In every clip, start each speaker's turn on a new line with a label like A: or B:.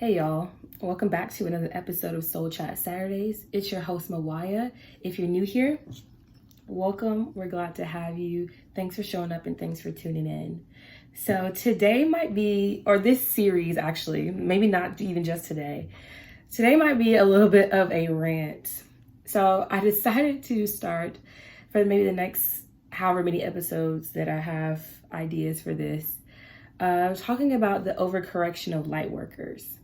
A: Hey y'all, welcome back to another episode of Soul Chat Saturdays. It's your host MYWYA. If you're new here, welcome. We're glad to have you. Thanks for showing up and thanks for tuning in. So today might be, or this series actually, maybe not even just today. Today might be a little bit of a rant. So I decided to start for maybe the next however many episodes that I have ideas for this. Talking about the overcorrection of LightWorkers.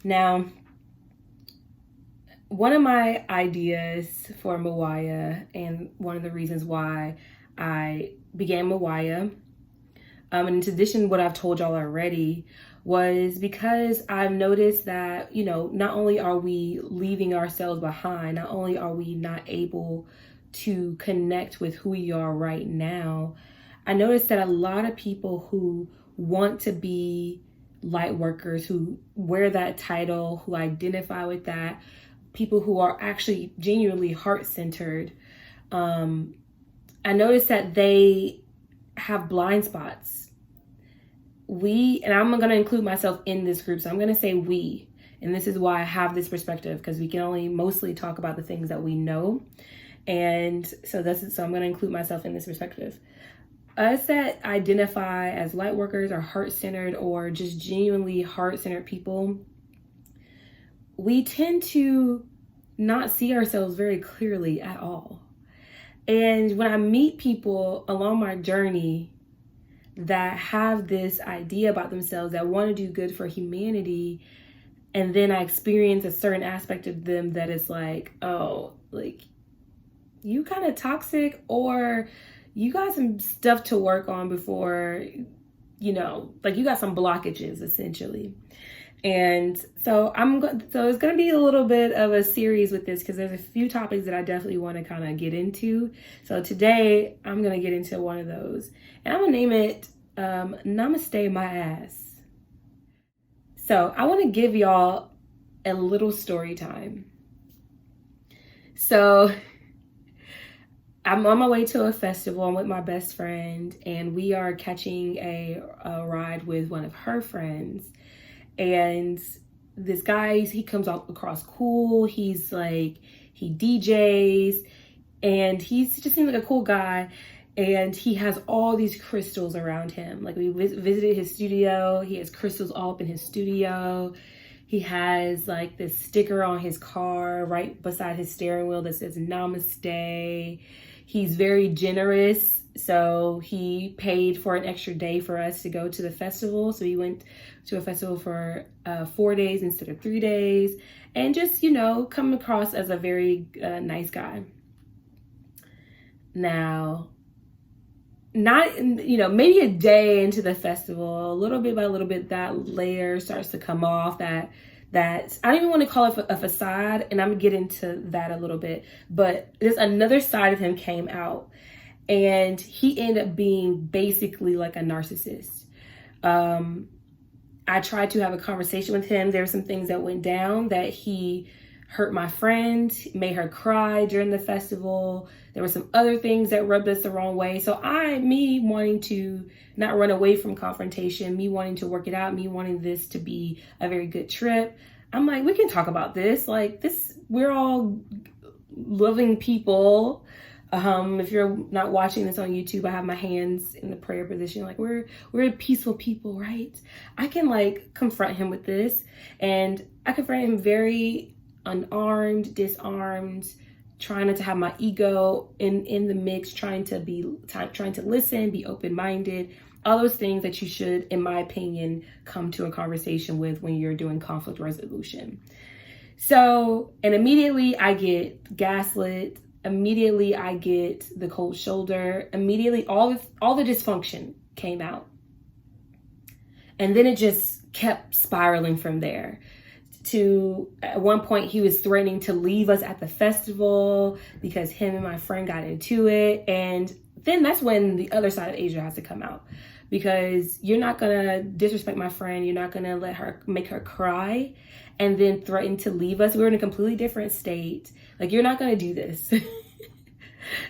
A: Now, one of my ideas for MYWYA and one of the reasons why I began MYWYA, and in addition to what I've told y'all already, was because I've noticed that, not only are we leaving ourselves behind, not only are we not able to connect with who we are right now, I noticed that a lot of people who want to be light workers, who wear that title, who identify with that, people who are actually genuinely heart-centered, I noticed that they have blind spots. And I'm going to include myself in this group, so I'm going to say we, and this is why I have this perspective, because we can only mostly talk about the things that we know, and so I'm going to include myself in this perspective. Us that identify as light workers or heart-centered or just genuinely heart-centered people, we tend to not see ourselves very clearly at all. And when I meet people along my journey that have this idea about themselves, that want to do good for humanity, and then I experience a certain aspect of them that is like, oh, like, you kind of toxic, or you got some stuff to work on before, you got some blockages essentially. And so it's going to be a little bit of a series with this, because there's a few topics that I definitely want to kind of get into. So today I'm going to get into one of those, and I'm going to name it Namaste My A. So I want to give y'all a little story time. So I'm on my way to a festival. I'm with my best friend, and we are catching a ride with one of her friends. And this guy, he comes across cool. He's like, he DJs, and he just seems like a cool guy. And he has all these crystals around him. Like, we visited his studio. He has crystals all up in his studio. He has like this sticker on his car right beside his steering wheel that says Namaste. He's very generous, so he paid for an extra day for us to go to the festival. So we went to a festival for 4 days instead of 3 days, and just, come across as a very nice guy. Now, maybe a day into the festival, little bit by little bit, that layer starts to come off, that I don't even want to call it a facade, and I'm gonna get into that a little bit, but there's another side of him came out, and he ended up being basically like a narcissist. I tried to have a conversation with him. There were some things that went down that he hurt my friend, made her cry during the festival. There were some other things that rubbed us the wrong way. So me wanting to not run away from confrontation, me wanting to work it out, me wanting this to be a very good trip, I'm like, we can talk about this. Like, we're all loving people. If you're not watching this on YouTube, I have my hands in the prayer position. Like, we're peaceful people, right? I can confront him with this, and I confront him very unarmed, disarmed, trying not to have my ego in the mix, trying to listen, be open-minded, all those things that you should, in my opinion, come to a conversation with when you're doing conflict resolution. So, and immediately I get gaslit. Immediately I get the cold shoulder. Immediately all the dysfunction came out. And then it just kept spiraling from there. To at one point he was threatening to leave us at the festival because him and my friend got into it. And then that's when the other side of Asia has to come out, because you're not gonna disrespect my friend, you're not gonna make her cry and then threaten to leave us. We're in a completely different state. Like, you're not gonna do this.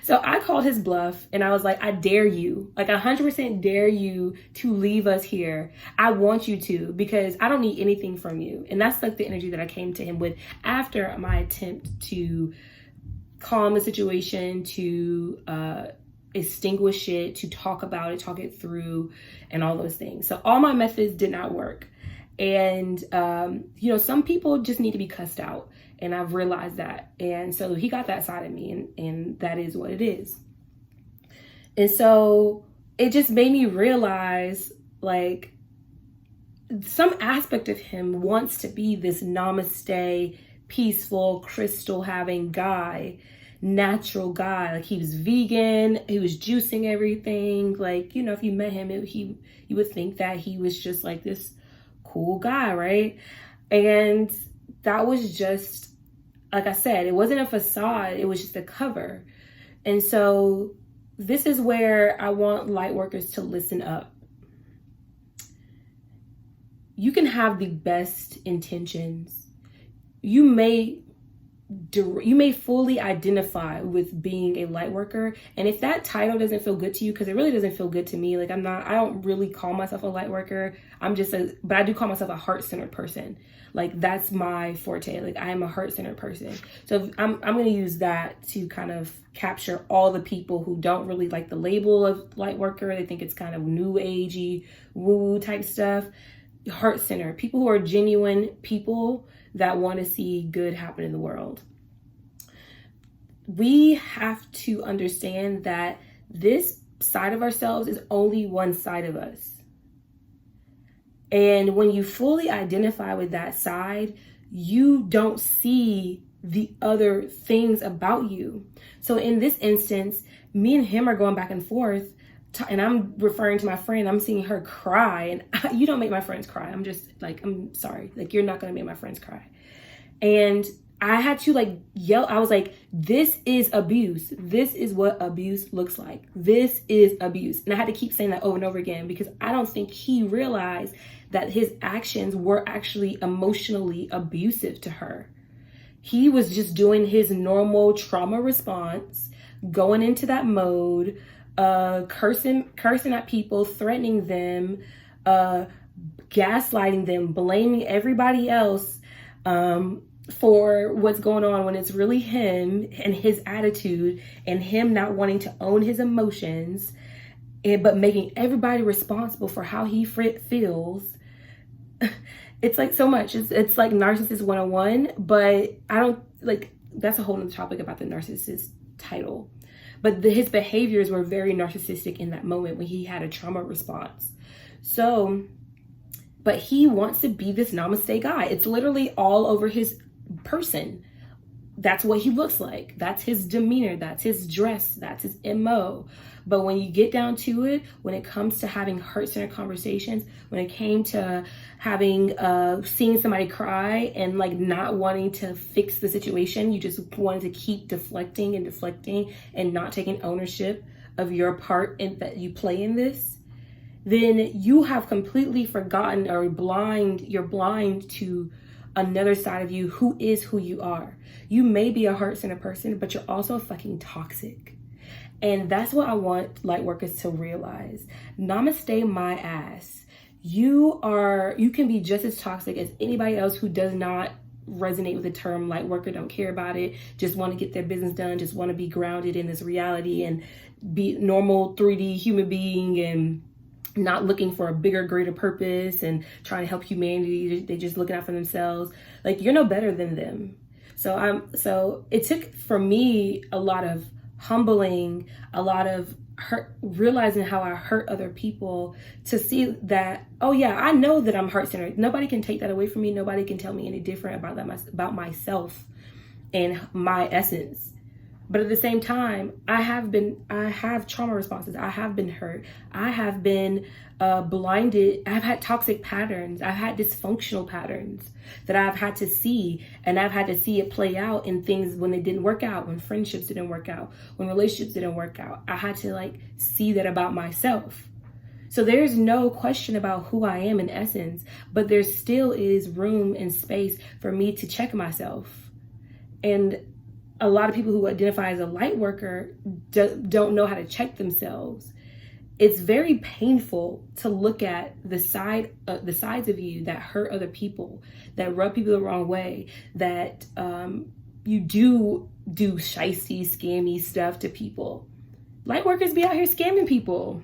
A: So I called his bluff and I was like, I dare you, like 100% dare you to leave us here. I want you to, because I don't need anything from you. And that's like the energy that I came to him with after my attempt to calm the situation, to extinguish it, to talk about it, talk it through, and all those things. So all my methods did not work. And, you know, some people just need to be cussed out. And I've realized that. And so he got that side of me, and that is what it is. And so it just made me realize, like, some aspect of him wants to be this namaste, peaceful, crystal having guy, natural guy. Like, he was vegan, he was juicing everything. Like, you know, if you met him, you would think that he was just like this cool guy, right? And that was just, like I said, it wasn't a facade, it was just a cover. And so this is where I want Lightworkers to listen up. You can have the best intentions. You may fully identify with being a light worker. And if that title doesn't feel good to you, because it really doesn't feel good to me, like I don't really call myself a light worker. But I do call myself a heart-centered person. Like, that's my forte. Like, I am a heart-centered person. So I'm going to use that to kind of capture all the people who don't really like the label of light worker. They think it's kind of new agey, woo-woo type stuff. Heart-centered, people who are genuine people that want to see good happen in the world. We have to understand that this side of ourselves is only one side of us. And when you fully identify with that side, you don't see the other things about you. So in this instance, me and him are going back and forth, and I'm referring to my friend, I'm seeing her cry, and you don't make my friends cry. I'm just like, I'm sorry. Like, you're not going to make my friends cry. And I had to like yell. I was like, this is abuse. This is what abuse looks like. This is abuse. And I had to keep saying that over and over again, because I don't think he realized that his actions were actually emotionally abusive to her. He was just doing his normal trauma response, going into that mode, cursing at people, threatening them, gaslighting them, blaming everybody else for what's going on, when it's really him and his attitude and him not wanting to own his emotions, but making everybody responsible for how he feels. It's like so much. It's like Narcissist 101, but I don't like, that's a whole other topic about the narcissist title. But his behaviors were very narcissistic in that moment when he had a trauma response. So, but he wants to be this namaste guy. It's literally all over his person. That's what he looks like. That's his demeanor. That's his dress. That's his MO. But when you get down to it, when it comes to having heart-centered conversations, when it came to having, seeing somebody cry and like not wanting to fix the situation, you just wanted to keep deflecting and not taking ownership of your part in that you play in this, then you have completely forgotten or you're blind to another side of you who is who you are. You may be a heart-centered person, but you're also fucking toxic. And that's what I want Lightworkers to realize. Namaste my ass. You can be just as toxic as anybody else who does not resonate with the term Lightworker, don't care about it, just want to get their business done, just want to be grounded in this reality and be normal 3D human being and not looking for a bigger, greater purpose and trying to help humanity. They're just looking out for themselves. Like, you're no better than them. So it took for me a lot of humbling, a lot of hurt, realizing how I hurt other people, to see that, oh yeah, I know that I'm heart-centered. Nobody can take that away from me. Nobody can tell me any different about myself and my essence. But at the same time, I have trauma responses. I have been hurt. I have been blinded. I've had toxic patterns. I've had dysfunctional patterns that I've had to see, and I've had to see it play out in things when they didn't work out, when friendships didn't work out, when relationships didn't work out. I had to like see that about myself. So there's no question about who I am in essence, but there still is room and space for me to check myself. And a lot of people who identify as a light worker don't know how to check themselves. It's very painful to look at the sides of you that hurt other people, that rub people the wrong way, that you do shysty, scammy stuff to people. Light workers be out here scamming people.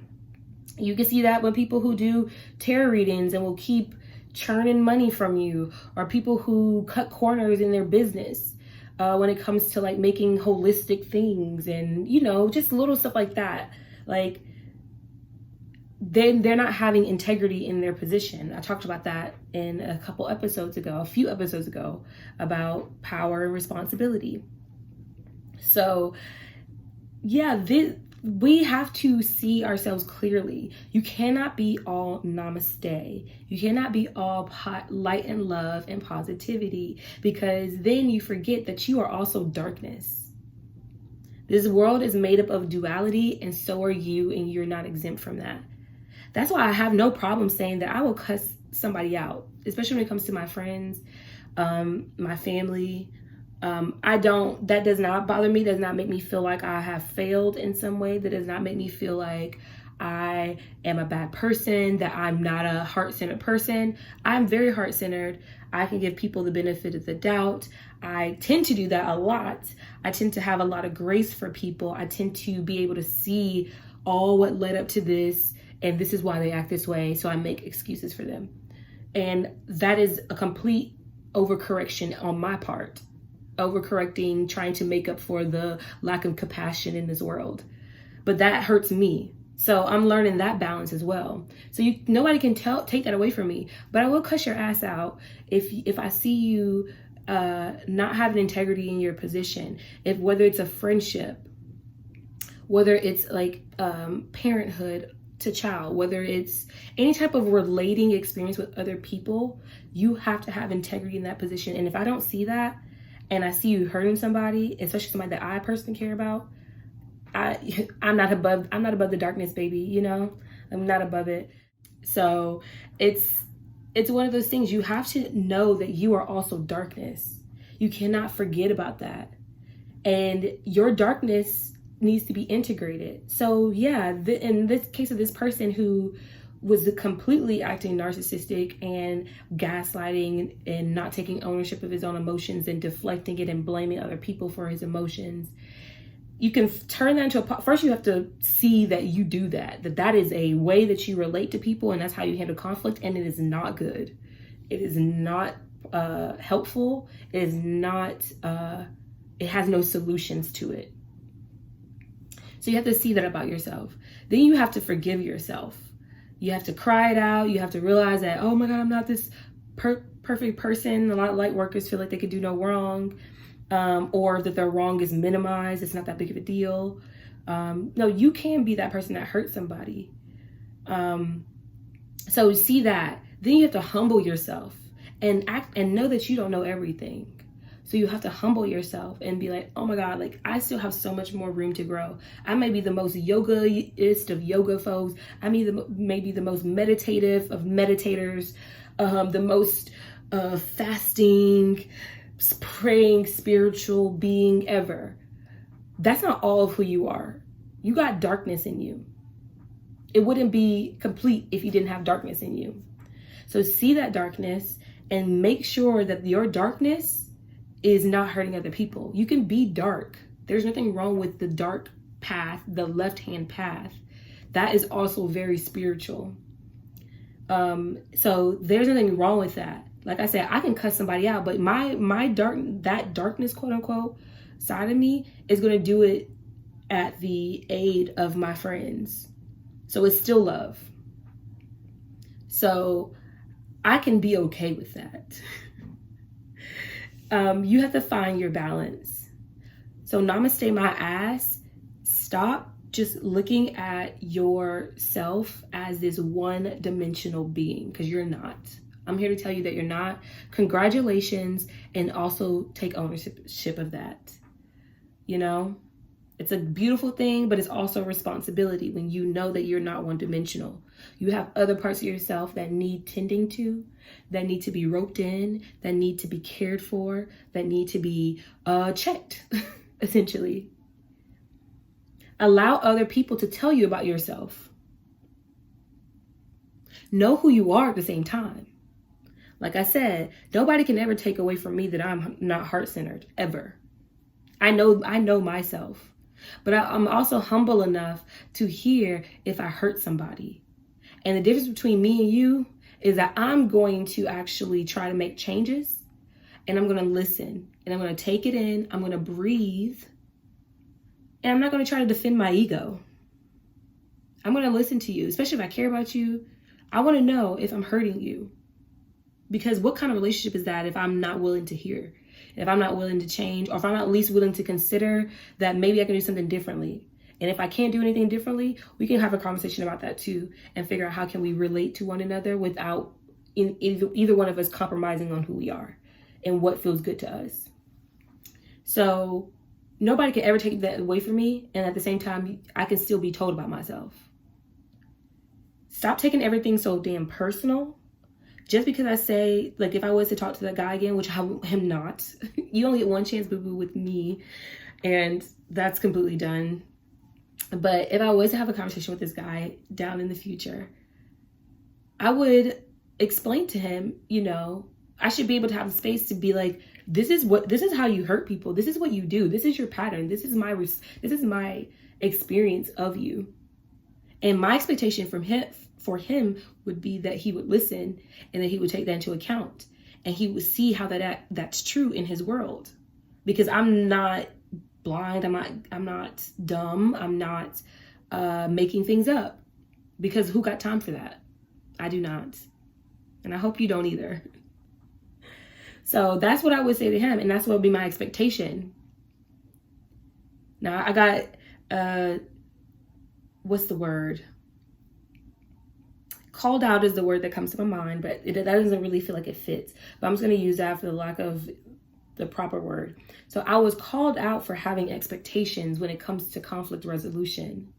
A: You can see that when people who do tarot readings and will keep churning money from you, or people who cut corners in their business. When it comes to like making holistic things and, you know, just little stuff like that. Like they're not having integrity in their position. I talked about that in a few episodes ago about power and responsibility. So yeah, we have to see ourselves clearly. You cannot be all namaste. You cannot be all light and love and positivity, because then you forget that you are also darkness. This world is made up of duality, and so are you, and you're not exempt from that. That's why I have no problem saying that I will cuss somebody out, especially when it comes to my friends, my family. That does not bother me, does not make me feel like I have failed in some way. That does not make me feel like I am a bad person, that I'm not a heart-centered person. I'm very heart-centered. I can give people the benefit of the doubt. I tend to do that a lot. I tend to have a lot of grace for people. I tend to be able to see all what led up to this, and this is why they act this way, so I make excuses for them. And that is a complete overcorrection on my part. Overcorrecting, trying to make up for the lack of compassion in this world. But that hurts me. So I'm learning that balance as well. So nobody can take that away from me. But I will cuss your ass out if I see you not having integrity in your position. Whether it's a friendship, whether it's like parenthood to child, whether it's any type of relating experience with other people, you have to have integrity in that position. And if I don't see that, and I see you hurting somebody, especially somebody that I personally care about, I'm not above the darkness, baby, you know? I'm not above it. So it's one of those things. You have to know that you are also darkness. You cannot forget about that. And your darkness needs to be integrated. So yeah, in this case of this person who was completely acting narcissistic and gaslighting and not taking ownership of his own emotions and deflecting it and blaming other people for his emotions, you can turn that into first you have to see that you do that is a way that you relate to people, and that's how you handle conflict, and it is not good. It is not helpful. It is not, it has no solutions to it. So you have to see that about yourself. Then you have to forgive yourself. You have to cry it out. You have to realize that, oh my God, I'm not this perfect person. A lot of light workers feel like they can do no wrong, or that their wrong is minimized. It's not that big of a deal. No, you can be that person that hurt somebody. So see that. Then you have to humble yourself and act and know that you don't know everything. So you have to humble yourself and be like, oh my God, like I still have so much more room to grow. I may be the most yogaist of yoga folks. I mean, maybe the most meditative of meditators, the most fasting, praying, spiritual being ever. That's not all of who you are. You got darkness in you. It wouldn't be complete if you didn't have darkness in you. So see that darkness and make sure that your darkness is not hurting other people. You can be dark. There's nothing wrong with the dark path, the left-hand path. That is also very spiritual. So there's nothing wrong with that. Like I said, I can cuss somebody out, but that darkness, quote unquote, side of me is going to do it at the aid of my friends. So it's still love. So I can be okay with that. You have to find your balance. So namaste my ass. Stop just looking at yourself as this one-dimensional being, because you're not. I'm here to tell you that you're not. Congratulations, and also take ownership of that. You know, it's a beautiful thing, but it's also a responsibility when you know that you're not one-dimensional. You have other parts of yourself that need tending to, that need to be roped in, that need to be cared for, that need to be checked, essentially. Allow other people to tell you about yourself. Know who you are at the same time. Like I said, nobody can ever take away from me that I'm not heart-centered, ever. I know myself. But I'm also humble enough to hear if I hurt somebody. And the difference between me and you is that I'm going to actually try to make changes, and I'm going to listen, and I'm going to take it in. I'm going to breathe. And I'm not going to try to defend my ego. I'm going to listen to you, especially if I care about you. I want to know if I'm hurting you. Because what kind of relationship is that if I'm not willing to hear? If I'm not willing to change, or if I'm not at least willing to consider that maybe I can do something differently. And if I can't do anything differently, we can have a conversation about that too, and figure out how can we relate to one another without either one of us compromising on who we are and what feels good to us. So nobody can ever take that away from me. And at the same time, I can still be told about myself. Stop taking everything so damn personal. Just because I say, like, if I was to talk to that guy again, which I am not, you only get one chance, boo-boo, with me. And that's completely done. But if I was to have a conversation with this guy down in the future, I would explain to him, you know, I should be able to have the space to be like, this is how you hurt people. This is what you do. This is your pattern. This is my experience of you. And my expectation for him would be that he would listen, and that he would take that into account, and he would see how that's true in his world. Because I'm not blind. I'm not dumb. I'm not making things up, because who got time for that? I do not. And I hope you don't either. So that's what I would say to him, and that's what would be my expectation. Now I got, what's the word? Called out is the word that comes to my mind, but that doesn't really feel like it fits. But I'm just going to use that for the lack of the proper word. So I was called out for having expectations when it comes to conflict resolution.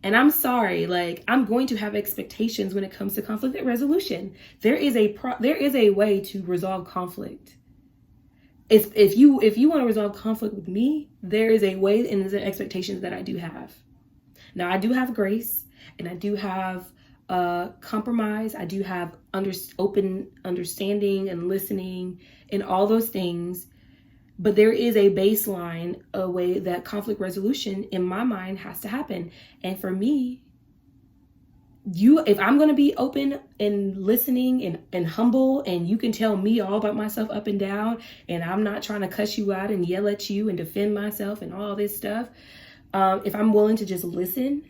A: And I'm sorry, like, I'm going to have expectations when it comes to conflict resolution. There is a way to resolve conflict. If you want to resolve conflict with me, there is a way, and there's expectations that I do have. Now, I do have grace, and I do have compromise. I do have open understanding and listening and all those things. But there is a baseline, a way that conflict resolution in my mind has to happen. And for me, if I'm going to be open and listening and humble, and you can tell me all about myself up and down, and I'm not trying to cuss you out and yell at you and defend myself and all this stuff. If I'm willing to just listen,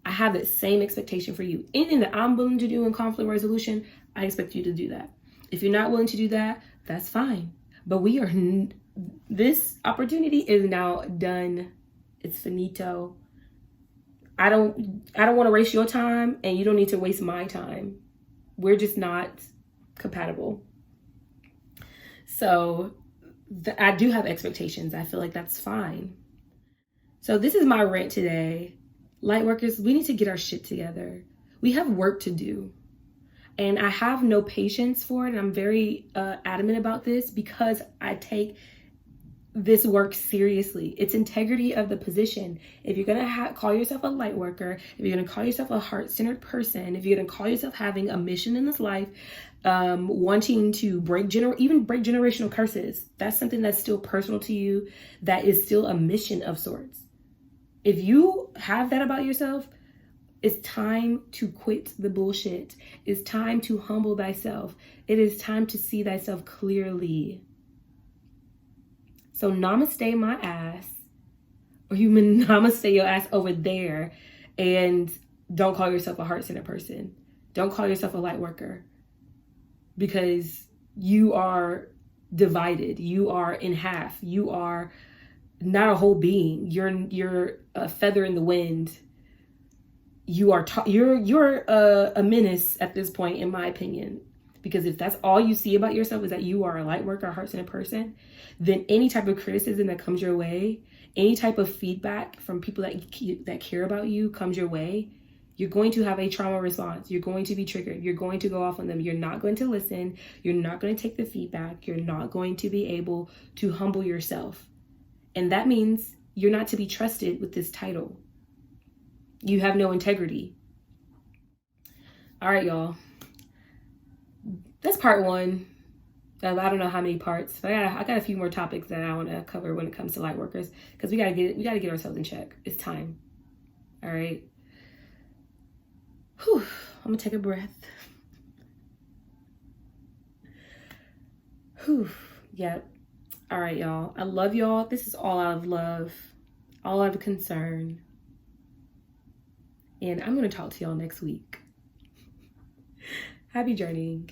A: I have that same expectation for you. Anything that I'm willing to do in conflict resolution, I expect you to do that. If you're not willing to do that, that's fine. But this opportunity is now done. It's finito. I don't want to waste your time, and you don't need to waste my time. We're just not compatible. So I do have expectations. I feel like that's fine. So this is my rant today. Lightworkers, we need to get our shit together. We have work to do. And I have no patience for it. And I'm very adamant about this, because I take this work seriously. It's integrity of the position. If you're going to call yourself a light worker, if you're going to call yourself a heart-centered person, if you're going to call yourself having a mission in this life, wanting to break generational curses, that's something that's still personal to you, that is still a mission of sorts. If you have that about yourself, it's time to quit the bullshit. It's time to humble thyself. It is time to see thyself clearly. So namaste my ass, or you namaste your ass over there, and don't call yourself a heart-centered person. Don't call yourself a light worker, because you are divided. You are in half. You are not a whole being. You're a feather in the wind. You're a menace at this point, in my opinion. Because if that's all you see about yourself is that you are a light worker, heart-centered person, then any type of criticism that comes your way, any type of feedback from people that care about you comes your way, you're going to have a trauma response. You're going to be triggered. You're going to go off on them. You're not going to listen. You're not going to take the feedback. You're not going to be able to humble yourself. And that means you're not to be trusted with this title. You have no integrity. All right, y'all. That's part one. I don't know how many parts, but I got a few more topics that I want to cover when it comes to light workers, because we gotta get ourselves in check. It's time. All right. Whew. I'm gonna take a breath. Whew. Yep. All right, y'all. I love y'all. This is all out of love, all out of concern. And I'm gonna talk to y'all next week. Happy journeying.